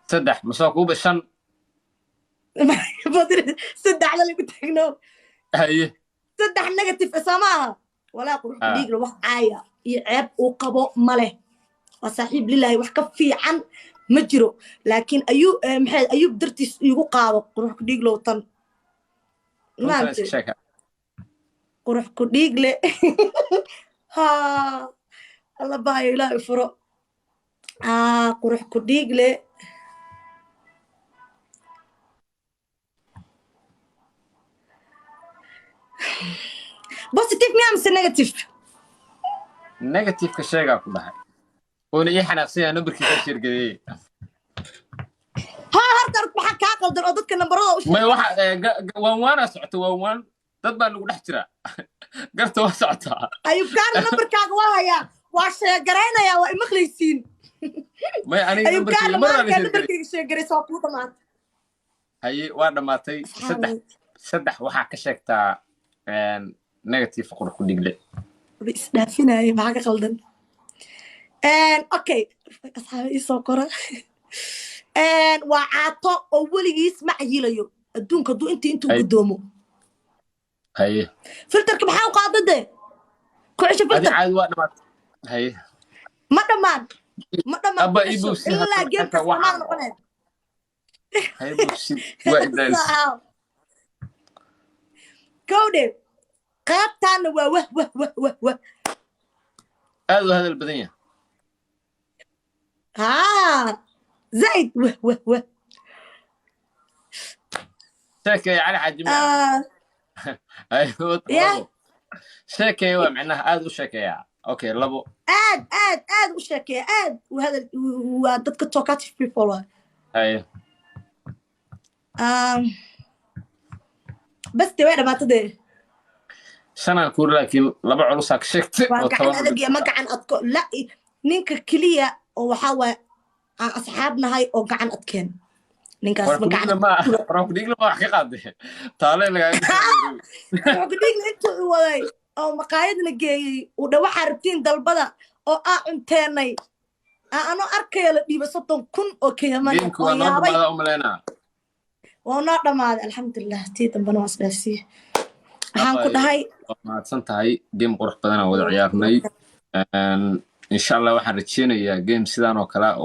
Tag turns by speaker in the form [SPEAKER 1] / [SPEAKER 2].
[SPEAKER 1] saddex masoo bishan
[SPEAKER 2] بدر سد على اللي قلت حقنا
[SPEAKER 1] haye
[SPEAKER 2] سد على نيجاتيف اسمها ولا قروح كديق لو wax caaya iyo ceeb uu qabo male waa saaxiib lillahi wax ka fiican ma jiro laakiin ayuu dartiis igu qaado qorox ku dhiig loo tan maanta qorox ku dhiig le ha alla baa ilaahay furo qorox ku dhiig le positive miya mise
[SPEAKER 1] negative ka sheegaa ku dhahay oona ii xanaaqsanya numberkiisa shirgadeeyey
[SPEAKER 2] ها هرتر بحق كاقل در أودك نمبرها
[SPEAKER 1] ما واحد وان سعته وان dad baa lagu dhex jira garta waa socotaa
[SPEAKER 2] ayuu gaar numberkaaga waa haya waa sheegareynaya waa imaqleysiin
[SPEAKER 1] may aniga
[SPEAKER 2] numberkaaga sheegareysa waa ku dhamaatay
[SPEAKER 1] haye waa dhamaatay saddex waxaa ka sheegtaa negative qurux ku dhigle
[SPEAKER 2] isdhaafinaya maxaa ka qaldan okay asxaabi isoo qora waa caato oo weligiis ma cayilayo adduunka hadduu intuu gudoomo
[SPEAKER 1] haye
[SPEAKER 2] filterka maxaa u qaadade ku cisho filter
[SPEAKER 1] caadi waa dhamaatay haye
[SPEAKER 2] ma dhamaan
[SPEAKER 1] abba ibuusi
[SPEAKER 2] ilaa geemka samaan noqonaya
[SPEAKER 1] haye buusi waa idaas
[SPEAKER 2] gowde qaabtaana waa wah
[SPEAKER 1] aad u hadal badan yahay
[SPEAKER 2] زايد وه
[SPEAKER 1] شاكي على حجمه ايوه شاكي معناها اد وشاكي اوكي لبو
[SPEAKER 2] اد وشاكي اد وهذا ودك توكاتيف بيبول
[SPEAKER 1] ايوه
[SPEAKER 2] بس تويدا ما تدري
[SPEAKER 1] سنه كور لكن لبا علوسك شكت
[SPEAKER 2] ما قعن ادكو لا نينك كليا وحاوا أصحابنا هاي أو قعن أتكن نينكاس ما قعن
[SPEAKER 1] روك ديك لما حكي قاعد طالع لك
[SPEAKER 2] روك ديك أنتوا ولاي أو مقايدنا جاي ودوا حاربتين دلبدا أو أنتني أنا أركي اللي بسطهم كن أوكي ما
[SPEAKER 1] دينك وانا ما أملينا
[SPEAKER 2] وانا ما الحمد لله تيتم بنواس نفسي هان كده هاي
[SPEAKER 1] ما تصنت هاي جيم قرح بدنا وضع عيارني إن شاء الله واحد رتشينا يا جيم سيدان وكلا